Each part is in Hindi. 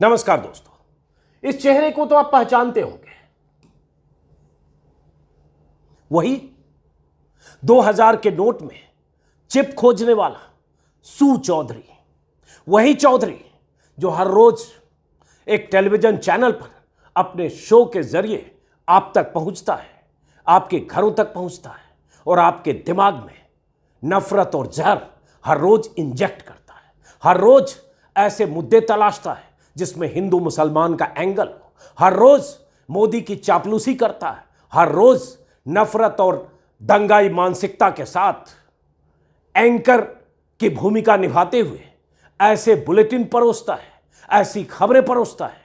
नमस्कार दोस्तों, इस चेहरे को तो आप पहचानते होंगे। वही 2000 के नोट में चिप खोजने वाला सू चौधरी, वही चौधरी जो हर रोज एक टेलीविजन चैनल पर अपने शो के जरिए आप तक पहुंचता है, आपके घरों तक पहुंचता है और आपके दिमाग में नफरत और जहर हर रोज इंजेक्ट करता है। हर रोज ऐसे मुद्दे तलाशता है जिसमें हिंदू मुसलमान का एंगल हो। हर रोज मोदी की चापलूसी करता है। हर रोज नफरत और दंगाई मानसिकता के साथ एंकर की भूमिका निभाते हुए ऐसे बुलेटिन परोसता है, ऐसी खबरें परोसता है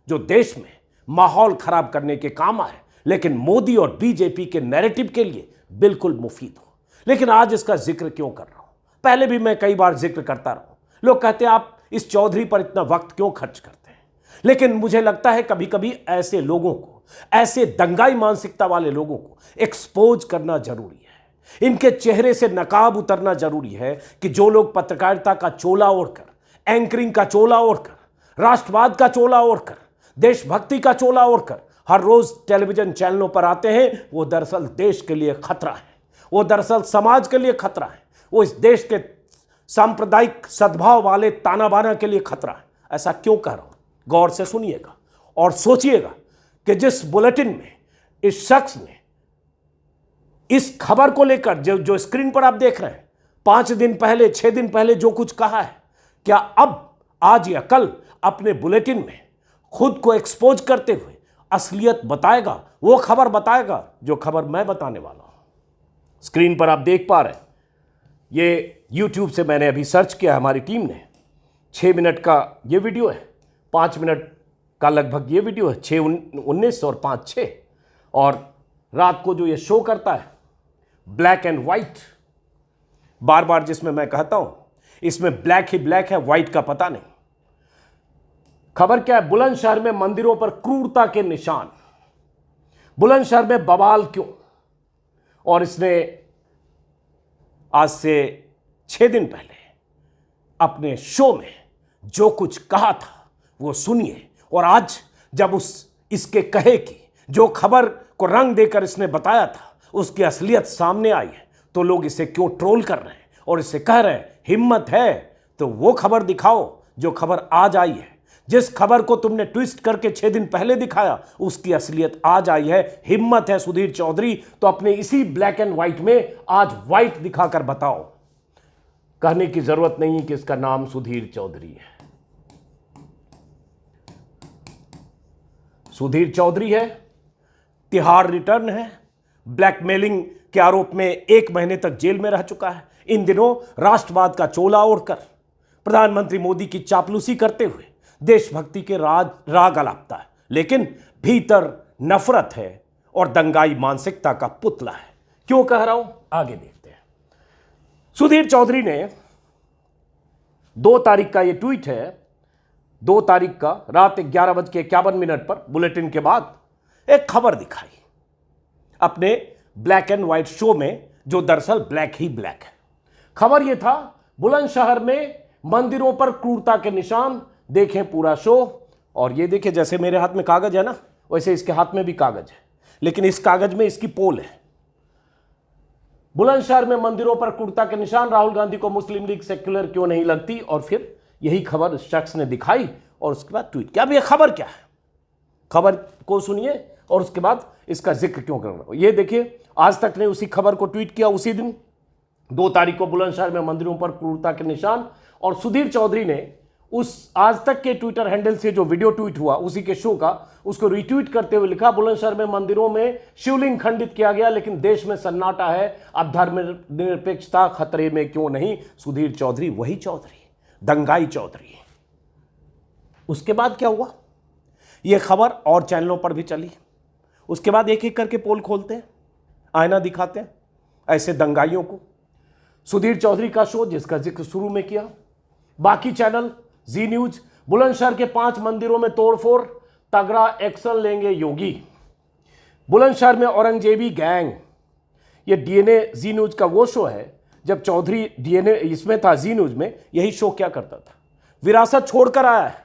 जो देश में माहौल खराब करने के काम आए, लेकिन मोदी और बीजेपी के नैरेटिव के लिए बिल्कुल मुफीद हो। लेकिन आज इसका जिक्र क्यों कर रहा हूं? पहले भी मैं कई बार जिक्र करता रहा हूं। लोग कहते हैं आप इस चौधरी पर इतना वक्त क्यों खर्च करते हैं, लेकिन मुझे लगता है कभी कभी ऐसे लोगों को, ऐसे दंगाई मानसिकता वाले लोगों को एक्सपोज करना जरूरी है। इनके चेहरे से नकाब उतरना जरूरी है कि जो लोग पत्रकारिता का चोला ओढ़कर, एंकरिंग का चोला ओढ़कर, राष्ट्रवाद का चोला ओढ़कर, देशभक्ति का चोला ओढ़कर हर रोज टेलीविजन चैनलों पर आते हैं, वो दरअसल देश के लिए खतरा है, वो दरअसल समाज के लिए खतरा है, वो इस देश के सांप्रदायिक सद्भाव वाले ताना बाना के लिए खतरा है। ऐसा क्यों कह रहा हूं? गौर से सुनिएगा और सोचिएगा कि जिस बुलेटिन में इस शख्स ने इस खबर को लेकर जो स्क्रीन पर आप देख रहे हैं, 5 दिन पहले, 6 दिन पहले जो कुछ कहा है, क्या अब आज या कल अपने बुलेटिन में खुद को एक्सपोज करते हुए असलियत बताएगा, वो खबर बताएगा जो खबर मैं बताने वाला हूं। स्क्रीन पर आप देख पा रहे हैं, ये YouTube से मैंने अभी सर्च किया, हमारी टीम ने 6 मिनट का ये वीडियो है, 5 मिनट का लगभग ये वीडियो है, 6:19 और 5:06, और रात को जो ये शो करता है ब्लैक एंड वाइट, बार बार जिसमें मैं कहता हूं इसमें ब्लैक ही ब्लैक है, वाइट का पता नहीं। खबर क्या है? बुलंदशहर में मंदिरों पर क्रूरता के निशान। बुलंदशहर में बवाल क्यों? और इसने आज से 6 दिन पहले अपने शो में जो कुछ कहा था वो सुनिए, और आज जब इसके कहे की जो खबर को रंग देकर इसने बताया था उसकी असलियत सामने आई है, तो लोग इसे क्यों ट्रोल कर रहे हैं और इसे कह रहे हैं हिम्मत है तो वो खबर दिखाओ जो खबर आज आई है। जिस खबर को तुमने ट्विस्ट करके 6 दिन पहले दिखाया उसकी असलियत आज आई है। हिम्मत है सुधीर चौधरी तो अपने इसी ब्लैक एंड व्हाइट में आज व्हाइट दिखाकर बताओ। कहने की जरूरत नहीं कि इसका नाम सुधीर चौधरी है। सुधीर चौधरी है, तिहाड़ रिटर्न है, ब्लैकमेलिंग के आरोप में 1 महीने तक जेल में रह चुका है। इन दिनों राष्ट्रवाद का चोला ओढ़कर प्रधानमंत्री मोदी की चापलूसी करते हुए देशभक्ति के राग अलापता है, लेकिन भीतर नफरत है और दंगाई मानसिकता का पुतला है। क्यों कह रहा हूं, आगे देखते हैं। सुधीर चौधरी ने 2 तारीख का ये ट्वीट है, 2 तारीख का रात 11:51 पर बुलेटिन के बाद एक खबर दिखाई अपने ब्लैक एंड व्हाइट शो में, जो दरअसल ब्लैक ही ब्लैक है। खबर यह था, बुलंदशहर में मंदिरों पर क्रूरता के निशान। देखें पूरा शो, और ये देखिए जैसे मेरे हाथ में कागज है ना, वैसे इसके हाथ में भी कागज है, लेकिन इस कागज में इसकी पोल है। बुलंदशहर में मंदिरों पर क्रूरता के निशान, राहुल गांधी को मुस्लिम लीग सेक्युलर क्यों नहीं लगती। और फिर यही खबर इस शख्स ने दिखाई और उसके बाद ट्वीट किया। अब ये खबर क्या है, खबर को सुनिए और उसके बाद इसका जिक्र क्यों कर रहा हूं। ये देखिए, आज तक ने उसी खबर को ट्वीट किया उसी दिन 2 तारीख को, बुलंदशहर में मंदिरों पर क्रूरता के निशान। और सुधीर चौधरी ने उस आज तक के ट्विटर हैंडल से जो वीडियो ट्वीट हुआ उसी के शो का, उसको रिट्वीट करते हुए लिखा, बुलंदशहर में मंदिरों में शिवलिंग खंडित किया गया लेकिन देश में सन्नाटा है, अब धर्मनिरपेक्षता खतरे में क्यों नहीं। सुधीर चौधरी वही चौधरी, दंगाई चौधरी। उसके बाद क्या हुआ, यह खबर और चैनलों पर भी चली। उसके बाद एक एक करके पोल खोलते हैं, आईना दिखाते हैं ऐसे दंगाइयों को। सुधीर चौधरी का शो जिसका जिक्र शुरू में किया, बाकी चैनल, जी न्यूज, बुलंदशहर के 5 मंदिरों में तोड़फोड़, तगड़ा एक्शन लेंगे योगी। बुलंदशहर में औरंगजेबी गैंग। ये डीएनए जी न्यूज का वो शो है जब चौधरी डीएनए इसमें था, जी न्यूज में यही शो क्या करता था, विरासत छोड़कर आया है।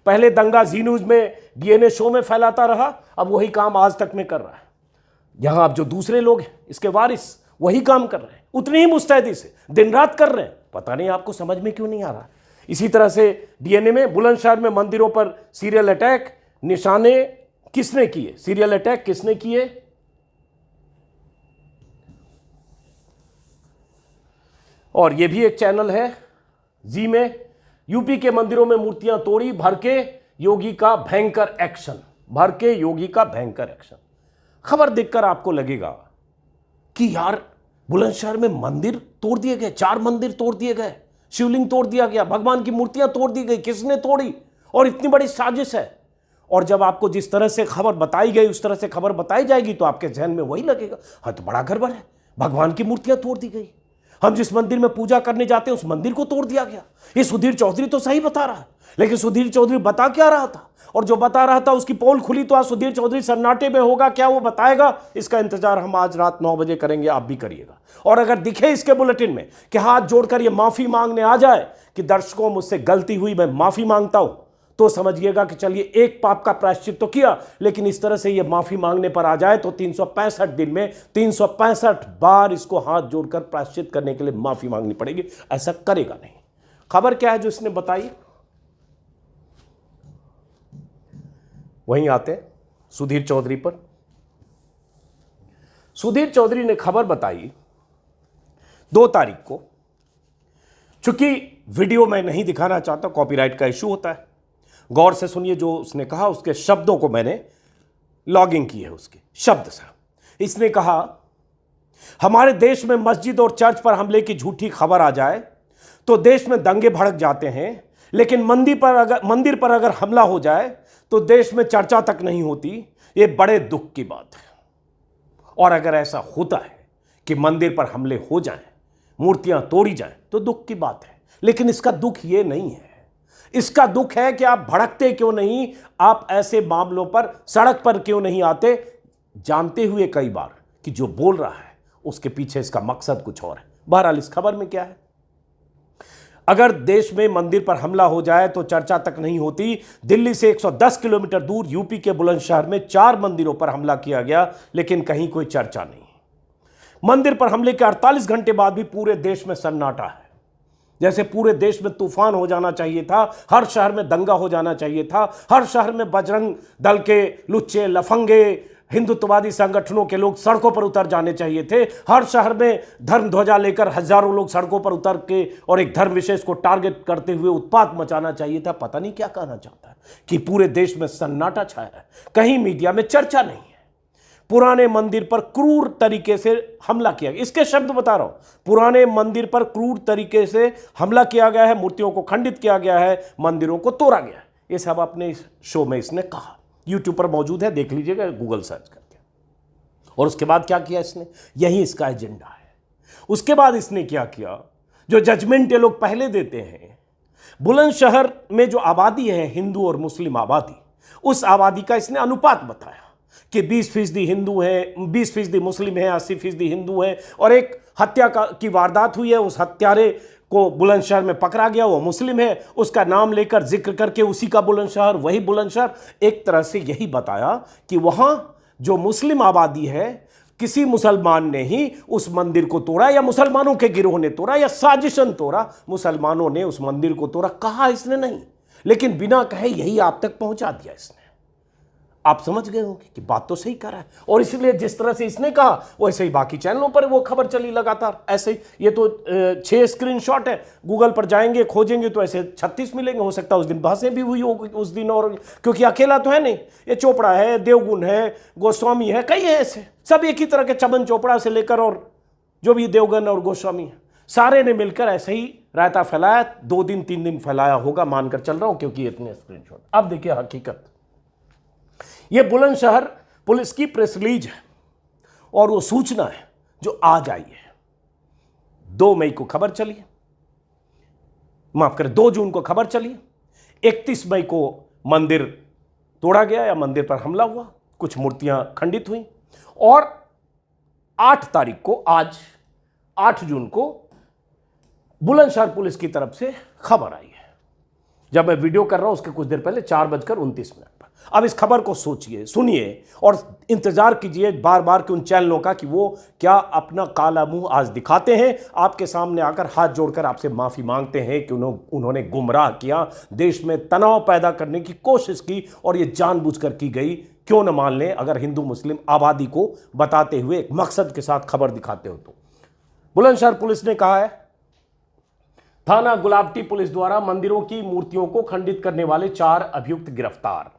पहले दंगा जी न्यूज में डीएनए शो में फैलाता रहा, अब वही काम आज तक में कर रहा है। यहां अब जो दूसरे लोग हैं इसके वारिस वही काम कर रहे हैं, उतनी ही मुस्तैदी से दिन रात कर रहे हैं। पता नहीं आपको समझ में क्यों नहीं आ रहा। इसी तरह से डीएनए में बुलंदशहर में मंदिरों पर सीरियल अटैक निशाने किसने किए, सीरियल अटैक किसने किए? और यह भी एक चैनल है जी में, यूपी के मंदिरों में मूर्तियां तोड़ी, भर के योगी का भयंकर एक्शन, भर के योगी का भयंकर एक्शन। खबर देखकर आपको लगेगा कि यार बुलंदशहर में मंदिर तोड़ दिए गए, 4 मंदिर तोड़ दिए गए, शिवलिंग तोड़ दिया गया, भगवान की मूर्तियां तोड़ दी गई, किसने तोड़ी और इतनी बड़ी साजिश है। और जब आपको जिस तरह से खबर बताई गई उस तरह से खबर बताई जाएगी तो आपके जहन में वही लगेगा, हाँ तो बड़ा गड़बड़ है, भगवान की मूर्तियां तोड़ दी गई, हम जिस मंदिर में पूजा करने जाते हैं उस मंदिर को तोड़ दिया गया। ये सुधीर चौधरी तो सही बता रहा है, लेकिन सुधीर चौधरी बता क्या रहा था, और जो बता रहा था उसकी पोल खुली तो आज सुधीर चौधरी सन्नाटे में होगा। क्या वो बताएगा, इसका इंतजार हम आज रात 9 बजे करेंगे, आप भी करिएगा। और अगर दिखे इसके बुलेटिन में कि हाथ जोड़कर ये माफी मांगने आ जाए कि दर्शकों मुझसे गलती हुई, मैं माफी मांगता हूं, तो समझिएगा कि चलिए एक पाप का प्रायश्चित तो किया, लेकिन इस तरह से ये माफी मांगने पर आ जाए तो 365 दिन में 365 बार इसको हाथ जोड़कर प्रायश्चित करने के लिए माफी मांगनी पड़ेगी। ऐसा करेगा नहीं। खबर क्या है जो इसने बताई, वहीं आते हैं सुधीर चौधरी पर। सुधीर चौधरी ने खबर बताई 2 तारीख को। चूंकि वीडियो मैं नहीं दिखाना चाहता, कॉपीराइट का इशू होता है, गौर से सुनिए जो उसने कहा, उसके शब्दों को मैंने लॉगिंग की है, उसके शब्द से। इसने कहा, हमारे देश में मस्जिद और चर्च पर हमले की झूठी खबर आ जाए तो देश में दंगे भड़क जाते हैं, लेकिन मंदिर पर अगर हमला हो जाए तो देश में चर्चा तक नहीं होती। ये बड़े दुख की बात है। और अगर ऐसा होता है कि मंदिर पर हमले हो जाएं, मूर्तियां तोड़ी जाएं, तो दुख की बात है। लेकिन इसका दुख ये नहीं है, इसका दुख है कि आप भड़कते क्यों नहीं, आप ऐसे मामलों पर सड़क पर क्यों नहीं आते, जानते हुए कई बार कि जो बोल रहा है उसके पीछे इसका मकसद कुछ और है। बहरहाल इस खबर में क्या है, अगर देश में मंदिर पर हमला हो जाए तो चर्चा तक नहीं होती। दिल्ली से 110 किलोमीटर दूर यूपी के बुलंदशहर में 4 मंदिरों पर हमला किया गया, लेकिन कहीं कोई चर्चा नहीं। मंदिर पर हमले के 48 घंटे बाद भी पूरे देश में सन्नाटा है। जैसे पूरे देश में तूफान हो जाना चाहिए था, हर शहर में दंगा हो जाना चाहिए था, हर शहर में बजरंग दल के लुच्चे लफंगे हिंदुत्ववादी संगठनों के लोग सड़कों पर उतर जाने चाहिए थे, हर शहर में धर्म ध्वजा लेकर हजारों लोग सड़कों पर उतर के और एक धर्म विशेष को टारगेट करते हुए उत्पात मचाना चाहिए था। पता नहीं क्या कहना चाहता है कि पूरे देश में सन्नाटा छाया है, कहीं मीडिया में चर्चा नहीं है। पुराने मंदिर पर क्रूर तरीके से हमला किया गया, इसके शब्द बता रहा हूं, पुराने मंदिर पर क्रूर तरीके से हमला किया गया है, मूर्तियों को खंडित किया गया है, मंदिरों को तोड़ा गया है। ये सब अपने इस शो में इसने कहा, यूट्यूब पर मौजूद है, देख लीजिएगा गूगल सर्च करके। और उसके बाद क्या किया इसने, यही इसका एजेंडा है। उसके बाद इसने क्या किया, जो जजमेंट ये लोग पहले देते हैं, बुलंदशहर में जो आबादी है हिंदू और मुस्लिम आबादी, उस आबादी का इसने अनुपात बताया कि 20% हिंदू हैं, 20% मुस्लिम हैं, 80% हिंदू हैं। और एक हत्या की वारदात हुई है, उस हत्यारे को बुलंदशहर में पकड़ा गया, वो मुस्लिम है, उसका नाम लेकर जिक्र करके उसी का बुलंदशहर, वही बुलंदशहर। एक तरह से यही बताया कि वहां जो मुस्लिम आबादी है, किसी मुसलमान ने ही उस मंदिर को तोड़ा, या मुसलमानों के गिरोह ने तोड़ा, या साजिशन तोड़ा, मुसलमानों ने उस मंदिर को तोड़ा। कहा इसने नहीं, लेकिन बिना कहे यही आप तक पहुंचा दिया इसने। आप समझ गए होंगे कि बात तो सही कर रहा है, और इसलिए जिस तरह से इसने कहा वैसे ही बाकी चैनलों पर वो खबर चली लगातार ऐसे ही। ये तो 6 स्क्रीनशॉट है, गूगल पर जाएंगे खोजेंगे तो ऐसे 36 मिलेंगे। हो सकता है उस दिन बहसें भी हुई हो उस दिन, और क्योंकि अकेला तो है नहीं, ये चोपड़ा है, देवगुन है, गोस्वामी है, कई है ऐसे, सब एक ही तरह के, चमन चोपड़ा से लेकर और जो भी देवगन और गोस्वामी है, सारे ने मिलकर ऐसे ही रायता फैलाया। 2 दिन 3 दिन फैलाया होगा, मानकर चल रहा हूं, क्योंकि इतने स्क्रीनशॉट। अब देखिए हकीकत, ये बुलंदशहर पुलिस की प्रेस रिलीज है और वो सूचना है जो आज आई है। 2 मई को खबर चली, माफ करें 2 जून को खबर चली, 31 मई को मंदिर तोड़ा गया या मंदिर पर हमला हुआ, कुछ मूर्तियां खंडित हुई, और 8 तारीख को, आज 8 जून को बुलंदशहर पुलिस की तरफ से खबर आई है। जब मैं वीडियो कर रहा हूं उसके कुछ देर पहले 4:29 पर। अब इस खबर को सोचिए, सुनिए और इंतजार कीजिए बार बार कि उन चैनलों का कि वो क्या अपना काला मुंह आज दिखाते हैं, आपके सामने आकर हाथ जोड़कर आपसे माफी मांगते हैं कि उन्होंने गुमराह किया, देश में तनाव पैदा करने की कोशिश की और ये जानबूझकर की गई। क्यों न मान लें अगर हिंदू मुस्लिम आबादी को बताते हुए एक मकसद के साथ खबर दिखाते हो तो। बुलंदशहर पुलिस ने कहा है, थाना गुलाबटी पुलिस द्वारा मंदिरों की मूर्तियों को खंडित करने वाले 4 अभियुक्त गिरफ्तार।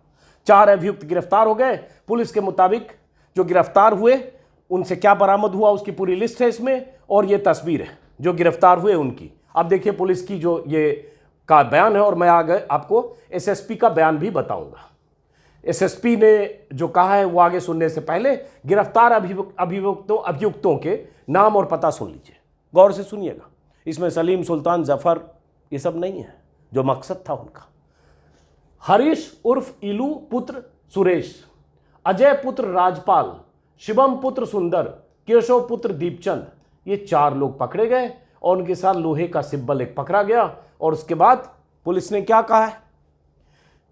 4 अभियुक्त गिरफ्तार हो गए। पुलिस के मुताबिक जो गिरफ्तार हुए उनसे क्या बरामद हुआ उसकी पूरी लिस्ट है इसमें, और ये तस्वीर है जो गिरफ्तार हुए उनकी। अब देखिए पुलिस की जो ये का बयान है, और मैं आगे आपको एसएसपी का बयान भी बताऊंगा। एसएसपी ने जो कहा है वो आगे सुनने से पहले गिरफ्तार अभियुक्तों के नाम और पता सुन लीजिए, गौर से सुनिएगा। इसमें सलीम, सुल्तान, जफर ये सब नहीं है जो मकसद था उनका। हरीश उर्फ इलू पुत्र सुरेश, अजय पुत्र राजपाल, शिवम पुत्र सुंदर, केशव पुत्र दीपचंद, ये 4 लोग पकड़े गए और उनके साथ लोहे का सिब्बल एक पकड़ा गया। और उसके बाद पुलिस ने क्या कहा है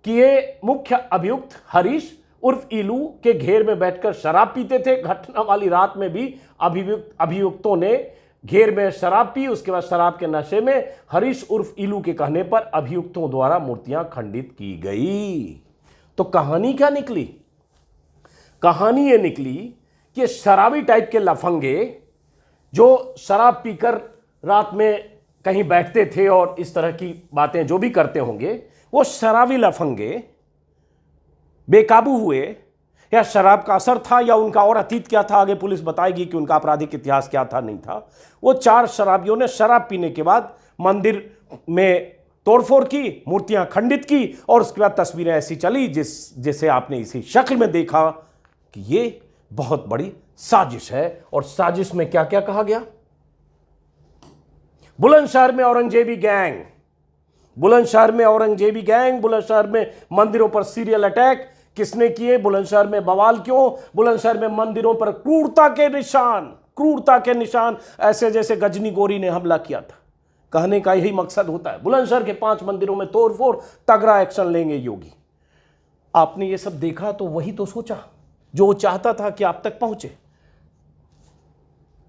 कि ये मुख्य अभियुक्त हरीश उर्फ इलू के घेर में बैठकर शराब पीते थे। घटना वाली रात में भी अभियुक्तों ने घेर में शराब पी। उसके बाद शराब के नशे में हरीश उर्फ इलू के कहने पर अभियुक्तों द्वारा मूर्तियां खंडित की गई। तो कहानी क्या निकली? कहानी ये निकली कि शराबी टाइप के लफंगे जो शराब पीकर रात में कहीं बैठते थे और इस तरह की बातें जो भी करते होंगे, वो शराबी लफंगे बेकाबू हुए, या शराब का असर था या उनका और अतीत क्या था, आगे पुलिस बताएगी कि उनका आपराधिक इतिहास क्या था नहीं था। वो 4 शराबियों ने शराब पीने के बाद मंदिर में तोड़फोड़ की, मूर्तियां खंडित की और उसके बाद तस्वीरें ऐसी चली जिसे आपने इसी शक्ल में देखा कि ये बहुत बड़ी साजिश है। और साजिश में क्या क्या कहा गया? बुलंदशहर में औरंगजेबी गैंग, बुलंदशहर में औरंगजेबी गैंग, बुलंदशहर में मंदिरों पर सीरियल अटैक किसने किए, बुलंदशहर में बवाल क्यों, बुलंदशहर में मंदिरों पर क्रूरता के निशान, ऐसे जैसे गजनी गोरी ने हमला किया था। कहने का यही मकसद होता है, बुलंदशहर के 5 मंदिरों में तोड़फोड़, तगड़ा एक्शन लेंगे योगी। आपने ये सब देखा तो वही तो सोचा जो वो चाहता था कि आप तक पहुंचे।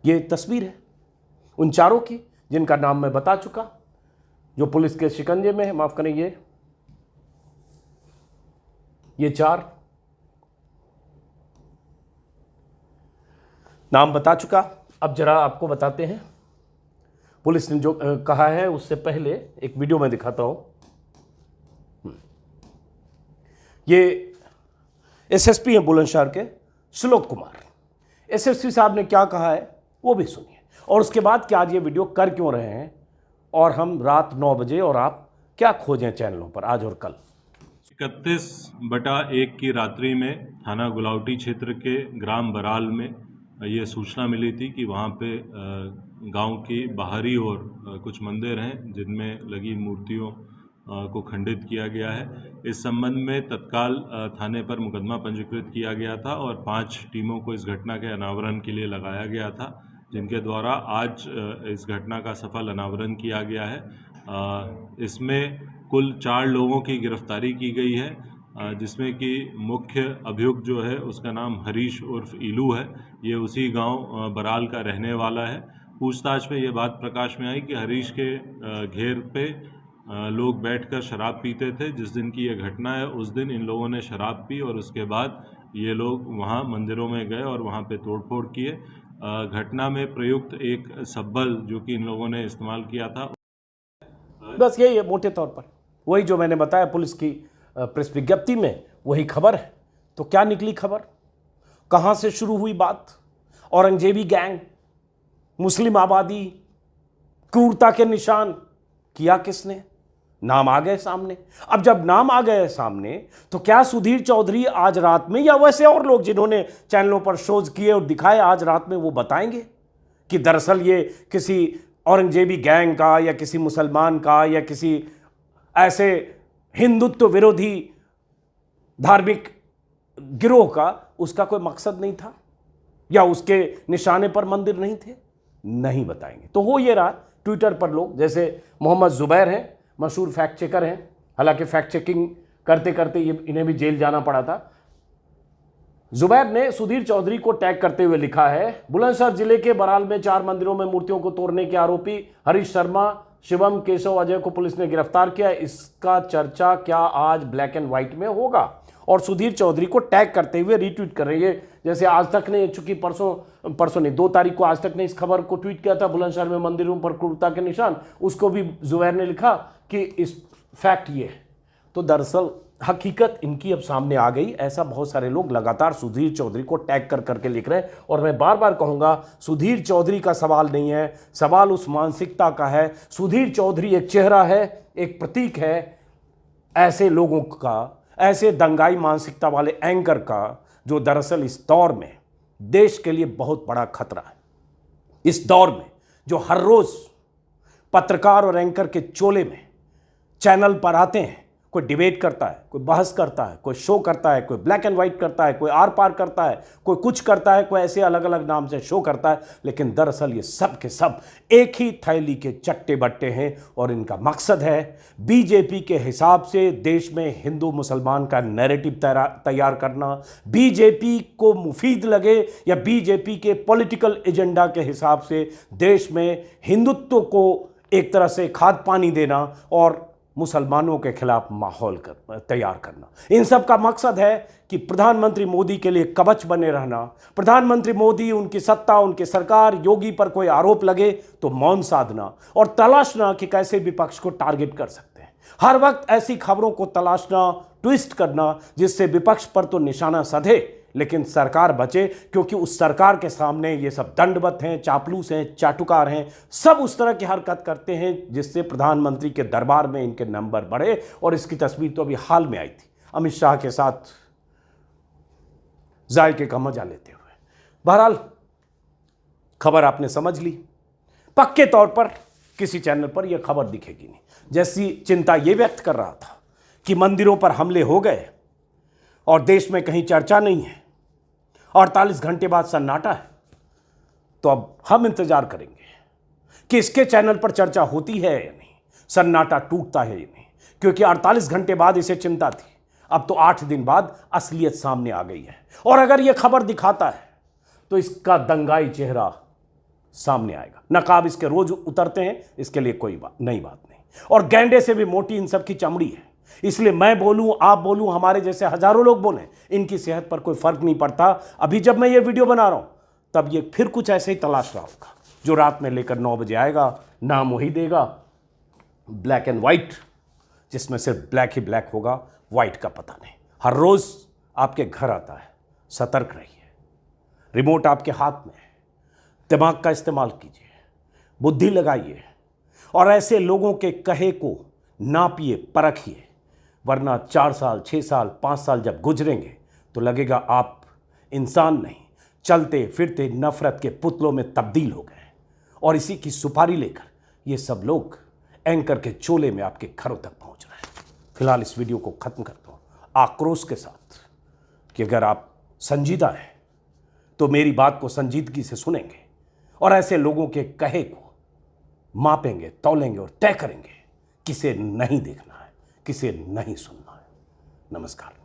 ये तस्वीर है उन 4 की जिनका नाम मैं बता चुका, जो पुलिस के शिकंजे में है। माफ करें, ये 4 नाम बता चुका। अब जरा आपको बताते हैं पुलिस ने जो कहा है। उससे पहले एक वीडियो मैं दिखाता हूं। ये एसएसपी हैं बुलंदशहर के, श्लोक कुमार। एसएसपी साहब ने क्या कहा है वो भी सुनिए, और उसके बाद कि आज ये वीडियो कर क्यों रहे हैं और हम रात 9 बजे और आप क्या खोजें चैनलों पर आज और कल। 31/1 की रात्रि में थाना गुलावटी क्षेत्र के ग्राम बराल में ये सूचना मिली थी कि वहाँ पे गांव की बाहरी ओर कुछ मंदिर हैं जिनमें लगी मूर्तियों को खंडित किया गया है। इस संबंध में तत्काल थाने पर मुकदमा पंजीकृत किया गया था और 5 टीमों को इस घटना के अनावरण के लिए लगाया गया था, जिनके द्वारा आज इस घटना का सफल अनावरण किया गया है। इसमें कुल 4 लोगों की गिरफ्तारी की गई है, जिसमें कि मुख्य अभियुक्त जो है उसका नाम हरीश उर्फ इलू है। ये उसी गांव बराल का रहने वाला है। पूछताछ में ये बात प्रकाश में आई कि हरीश के घेर पे लोग बैठकर शराब पीते थे। जिस दिन की ये घटना है उस दिन इन लोगों ने शराब पी और उसके बाद ये लोग वहाँ मंदिरों में गए और वहाँ पे तोड़फोड़ किए। घटना में प्रयुक्त एक सब्बल जो कि इन लोगों ने इस्तेमाल किया था। बस यही है मोटे तौर पर, वही जो मैंने बताया पुलिस की प्रेस विज्ञप्ति में वही खबर है। तो क्या निकली खबर, कहाँ से शुरू हुई बात? औरंगजेबी गैंग, मुस्लिम आबादी, क्रूरता के निशान, किया किसने? नाम आ गए सामने। अब जब नाम आ गए सामने तो क्या सुधीर चौधरी आज रात में या वैसे और लोग जिन्होंने चैनलों पर शोज किए और दिखाए आज रात में वो बताएंगे कि दरअसल ये किसी औरंगजेबी गैंग का या किसी मुसलमान का या किसी ऐसे हिंदुत्व विरोधी धार्मिक गिरोह का उसका कोई मकसद नहीं था या उसके निशाने पर मंदिर नहीं थे? नहीं बताएंगे। तो हो ये रहा, ट्विटर पर लोग जैसे मोहम्मद जुबैर हैं, मशहूर फैक्ट चेकर हैं, हालांकि फैक्ट चेकिंग करते करते इन्हें भी जेल जाना पड़ा था। जुबैर ने सुधीर चौधरी को टैग करते हुए लिखा है, बुलंदशहर जिले के बराल में 4 मंदिरों में मूर्तियों को तोड़ने के आरोपी हरीश शर्मा, शिवम, केशव, अजय को पुलिस ने गिरफ्तार किया। इसका चर्चा क्या आज ब्लैक एंड व्हाइट में होगा? और सुधीर चौधरी को टैग करते हुए रीट्वीट कर रही है। जैसे आज तक ने, चूंकि परसों नहीं 2 तारीख को आज तक ने इस खबर को ट्वीट किया था, बुलंदशहर में मंदिरों पर क्रूरता के निशान, उसको भी जुबैर ने लिखा कि इस फैक्ट ये है। तो दरअसल हकीकत इनकी अब सामने आ गई। ऐसा बहुत सारे लोग लगातार सुधीर चौधरी को टैग कर करके लिख रहे हैं। और मैं बार बार कहूंगा, सुधीर चौधरी का सवाल नहीं है, सवाल उस मानसिकता का है। सुधीर चौधरी एक चेहरा है, एक प्रतीक है ऐसे लोगों का, ऐसे दंगाई मानसिकता वाले एंकर का, जो दरअसल इस दौर में देश के लिए बहुत बड़ा खतरा है। इस दौर में जो हर रोज पत्रकार और एंकर के चोले में चैनल पर आते हैं, कोई डिबेट करता है, कोई बहस करता है, कोई शो करता है, कोई ब्लैक एंड व्हाइट करता है, कोई आर पार करता है, कोई कुछ करता है, कोई ऐसे अलग अलग नाम से शो करता है, लेकिन दरअसल ये सब के सब एक ही थैली के चट्टे बट्टे हैं। और इनका मकसद है बीजेपी के हिसाब से देश में हिंदू मुसलमान का नैरेटिव तैयार करना, बीजेपी को मुफीद लगे या बीजेपी के पॉलिटिकल एजेंडा के हिसाब से देश में हिंदुत्व को एक तरह से खाद पानी देना और मुसलमानों के खिलाफ माहौल तैयार करना। इन सब का मकसद है कि प्रधानमंत्री मोदी के लिए कवच बने रहना। प्रधानमंत्री मोदी, उनकी सत्ता, उनकी सरकार, योगी पर कोई आरोप लगे तो मौन साधना और तलाशना कि कैसे विपक्ष को टारगेट कर सकते हैं। हर वक्त ऐसी खबरों को तलाशना, ट्विस्ट करना जिससे विपक्ष पर तो निशाना सधे लेकिन सरकार बचे, क्योंकि उस सरकार के सामने ये सब दंडवत हैं, चापलूस हैं, चाटुकार हैं, सब उस तरह की हरकत करते हैं जिससे प्रधानमंत्री के दरबार में इनके नंबर बढ़े। और इसकी तस्वीर तो अभी हाल में आई थी, अमित शाह के साथ जायके का मजा लेते हुए। बहरहाल खबर आपने समझ ली। पक्के तौर पर किसी चैनल पर यह खबर दिखेगी नहीं। जैसी चिंता यह व्यक्त कर रहा था कि मंदिरों पर हमले हो गए और देश में कहीं चर्चा नहीं है, 48 घंटे बाद सन्नाटा है, तो अब हम इंतजार करेंगे कि इसके चैनल पर चर्चा होती है या नहीं, सन्नाटा टूटता है या नहीं। क्योंकि 48 घंटे बाद इसे चिंता थी, अब तो 8 दिन बाद असलियत सामने आ गई है। और अगर यह खबर दिखाता है तो इसका दंगाई चेहरा सामने आएगा। नकाब इसके रोज उतरते हैं, इसके लिए कोई नई बात नहीं। और गैंडे से भी मोटी इन सब की चमड़ी है। इसलिए मैं बोलूं, आप बोलूं, हमारे जैसे हजारों लोग बोलें, इनकी सेहत पर कोई फर्क नहीं पड़ता। अभी जब मैं ये वीडियो बना रहा हूं तब ये फिर कुछ ऐसे ही तलाश रहा होगा जो रात में लेकर 9 बजे आएगा, नाम वही देगा ब्लैक एंड व्हाइट, जिसमें सिर्फ ब्लैक ही ब्लैक होगा, व्हाइट का पता नहीं। हर रोज आपके घर आता है, सतर्क रहिए। रिमोट आपके हाथ में है, दिमाग का इस्तेमाल कीजिए, बुद्धि लगाइए और ऐसे लोगों के कहे को नापिए, परखिए, वरना 4 साल, 6 साल, 5 साल जब गुजरेंगे तो लगेगा आप इंसान नहीं, चलते फिरते नफरत के पुतलों में तब्दील हो गए। और इसी की सुपारी लेकर ये सब लोग एंकर के चोले में आपके घरों तक पहुंच रहे हैं। फिलहाल इस वीडियो को खत्म करता हूं आक्रोश के साथ कि अगर आप संजीदा हैं तो मेरी बात को संजीदगी से सुनेंगे और ऐसे लोगों के कहे को मापेंगे, तौलेंगे और तय करेंगे किसे नहीं देखना है, किसे नहीं सुनना है। नमस्कार।